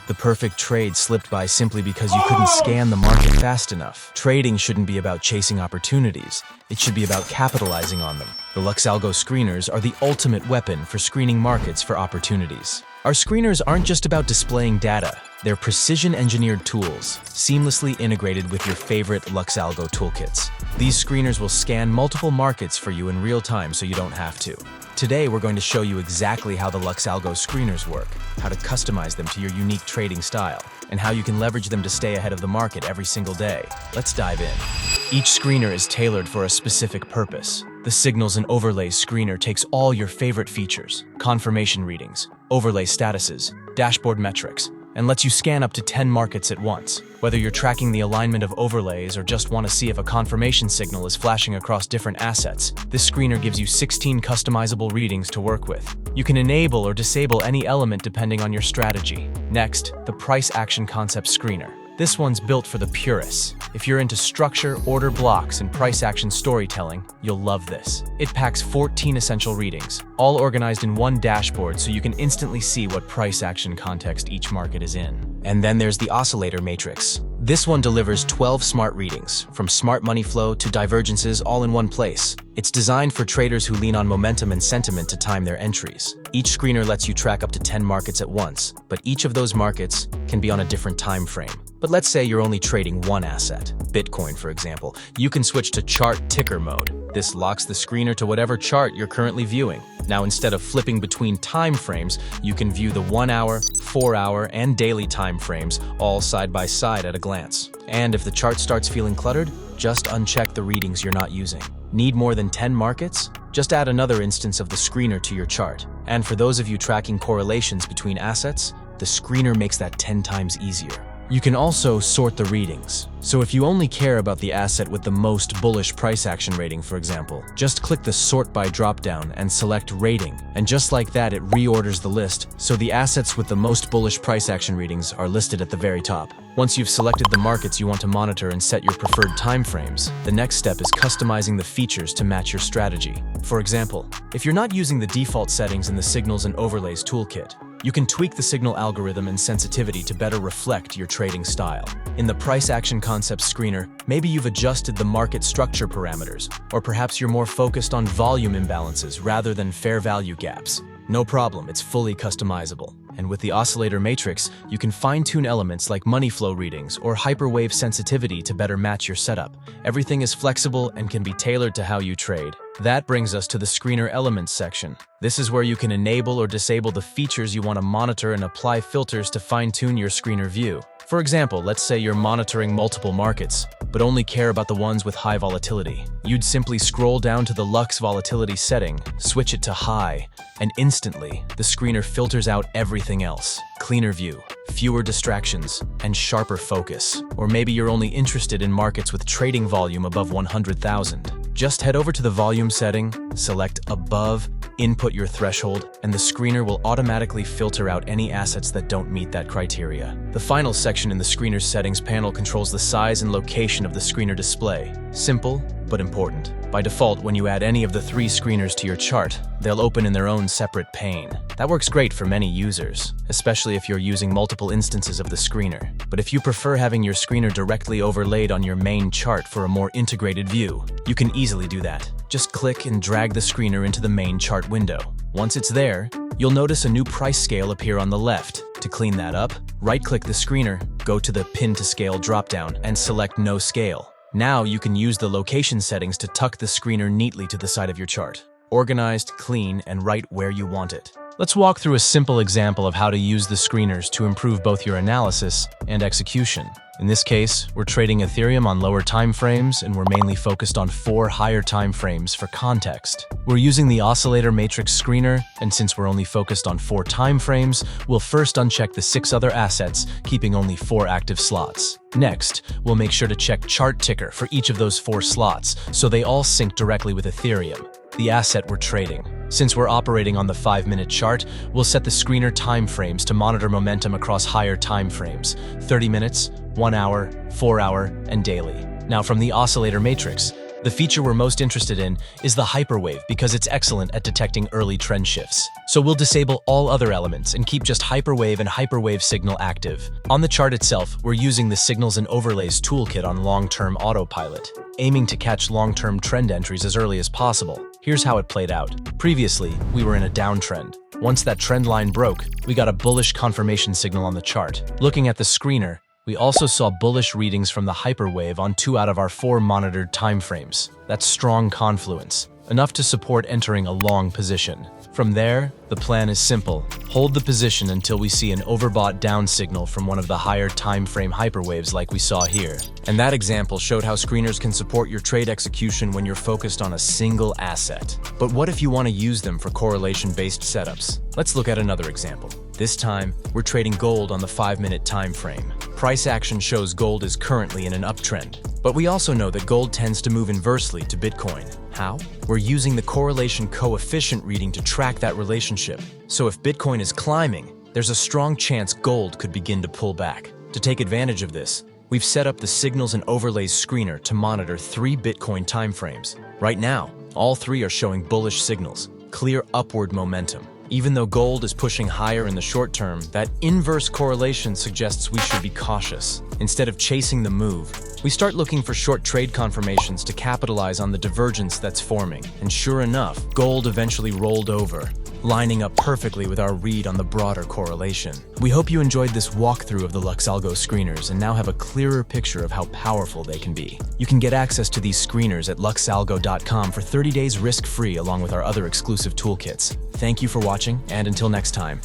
The perfect trade slipped by simply because you couldn't scan the market fast enough. Trading shouldn't be about chasing opportunities. It should be about capitalizing on them. The LuxAlgo Screeners are the ultimate weapon for screening markets for opportunities. Our screeners aren't just about displaying data. They're precision-engineered tools, seamlessly integrated with your favorite LuxAlgo toolkits. These screeners will scan multiple markets for you in real time so you don't have to. Today, we're going to show you exactly how the LuxAlgo Screeners work, how to customize them to your unique trading style, and how you can leverage them to stay ahead of the market every single day. Let's dive in. Each screener is tailored for a specific purpose. The Signals and Overlays screener takes all your favorite features, confirmation readings, overlay statuses, dashboard metrics, and lets you scan up to 10 markets at once. Whether you're tracking the alignment of overlays or just want to see if a confirmation signal is flashing across different assets, this screener gives you 16 customizable readings to work with. You can enable or disable any element depending on your strategy. Next, the Price Action Concept screener. This one's built for the purists. If you're into structure, order blocks, and price action storytelling, you'll love this. It packs 14 essential readings, all organized in one dashboard so you can instantly see what price action context each market is in. And then there's the Oscillator Matrix. This one delivers 12 smart readings, from smart money flow to divergences all in one place. It's designed for traders who lean on momentum and sentiment to time their entries. Each screener lets you track up to 10 markets at once, but each of those markets can be on a different time frame. But let's say you're only trading one asset, Bitcoin for example. You can switch to chart ticker mode. This locks the screener to whatever chart you're currently viewing. Now instead of flipping between time frames, you can view the 1 hour, 4 hour, and daily time frames all side by side at a glance. And if the chart starts feeling cluttered, just uncheck the readings you're not using. Need more than 10 markets? Just add another instance of the screener to your chart. And for those of you tracking correlations between assets, the screener makes that 10 times easier. You can also sort the readings. So if you only care about the asset with the most bullish price action rating, for example, just click the Sort By dropdown and select Rating. And just like that, it reorders the list, so the assets with the most bullish price action readings are listed at the very top. Once you've selected the markets you want to monitor and set your preferred timeframes, the next step is customizing the features to match your strategy. For example, if you're not using the default settings in the Signals and Overlays toolkit, you can tweak the signal algorithm and sensitivity to better reflect your trading style. In the Price Action Concept screener, maybe you've adjusted the market structure parameters, or perhaps you're more focused on volume imbalances rather than fair value gaps. No problem, it's fully customizable. And with the Oscillator Matrix, you can fine-tune elements like money flow readings or hyperwave sensitivity to better match your setup. Everything is flexible and can be tailored to how you trade. That brings us to the Screener Elements section. This is where you can enable or disable the features you want to monitor and apply filters to fine-tune your screener view. For example, let's say you're monitoring multiple markets, but only care about the ones with high volatility. You'd simply scroll down to the Lux Volatility setting, switch it to High, and instantly, the screener filters out everything else. Cleaner view, fewer distractions, and sharper focus. Or maybe you're only interested in markets with trading volume above 100,000. Just head over to the volume setting, select Above, input your threshold, and the screener will automatically filter out any assets that don't meet that criteria. The final section in the screener's settings panel controls the size and location of the screener display. Simple, but important. By default, when you add any of the 3 screeners to your chart, they'll open in their own separate pane. That works great for many users, especially if you're using multiple instances of the screener. But if you prefer having your screener directly overlaid on your main chart for a more integrated view, you can easily do that. Just click and drag the screener into the main chart window. Once it's there, you'll notice a new price scale appear on the left. To clean that up, right-click the screener, go to the Pin to Scale dropdown, and select No Scale. Now you can use the location settings to tuck the screener neatly to the side of your chart. Organized, clean, and right where you want it. Let's walk through a simple example of how to use the screeners to improve both your analysis and execution. In this case, we're trading Ethereum on lower time frames, and we're mainly focused on 4 higher time frames for context. We're using the Oscillator Matrix screener, and since we're only focused on 4 time frames, we'll first uncheck the 6 other assets, keeping only 4 active slots. Next, we'll make sure to check chart ticker for each of those 4 slots, so they all sync directly with Ethereum, the asset we're trading. Since we're operating on the 5-minute chart, we'll set the screener time frames to monitor momentum across higher time frames, 30 minutes, 1 hour, 4 hour, and daily. Now from the Oscillator Matrix, The feature we're most interested in is the hyperwave because it's excellent at detecting early trend shifts. So we'll disable all other elements and keep just hyperwave and hyperwave signal active. On the chart itself, we're using the Signals and Overlays toolkit on long-term autopilot, aiming to catch long-term trend entries as early as possible. Here's how it played out. Previously, we were in a downtrend. Once that trend line broke, we got a bullish confirmation signal on the chart. Looking at the screener, we also saw bullish readings from the hyperwave on 2 out of our 4 monitored timeframes. That's strong confluence, enough to support entering a long position. From there, the plan is simple. Hold the position until we see an overbought down signal from one of the higher time frame hyperwaves like we saw here. And that example showed how screeners can support your trade execution when you're focused on a single asset. But what if you want to use them for correlation-based setups? Let's look at another example. This time, we're trading gold on the 5-minute time frame. Price action shows gold is currently in an uptrend. But we also know that gold tends to move inversely to Bitcoin. How? We're using the correlation coefficient reading to track that relationship. So if Bitcoin is climbing, there's a strong chance gold could begin to pull back. To take advantage of this, we've set up the Signals and Overlays screener to monitor 3 Bitcoin timeframes. Right now, all 3 are showing bullish signals, clear upward momentum. Even though gold is pushing higher in the short term, that inverse correlation suggests we should be cautious. Instead of chasing the move, we start looking for short trade confirmations to capitalize on the divergence that's forming. And sure enough, gold eventually rolled over, lining up perfectly with our read on the broader correlation. We hope you enjoyed this walkthrough of the LuxAlgo screeners and now have a clearer picture of how powerful they can be. You can get access to these screeners at LuxAlgo.com for 30 days risk-free along with our other exclusive toolkits. Thank you for watching, and until next time.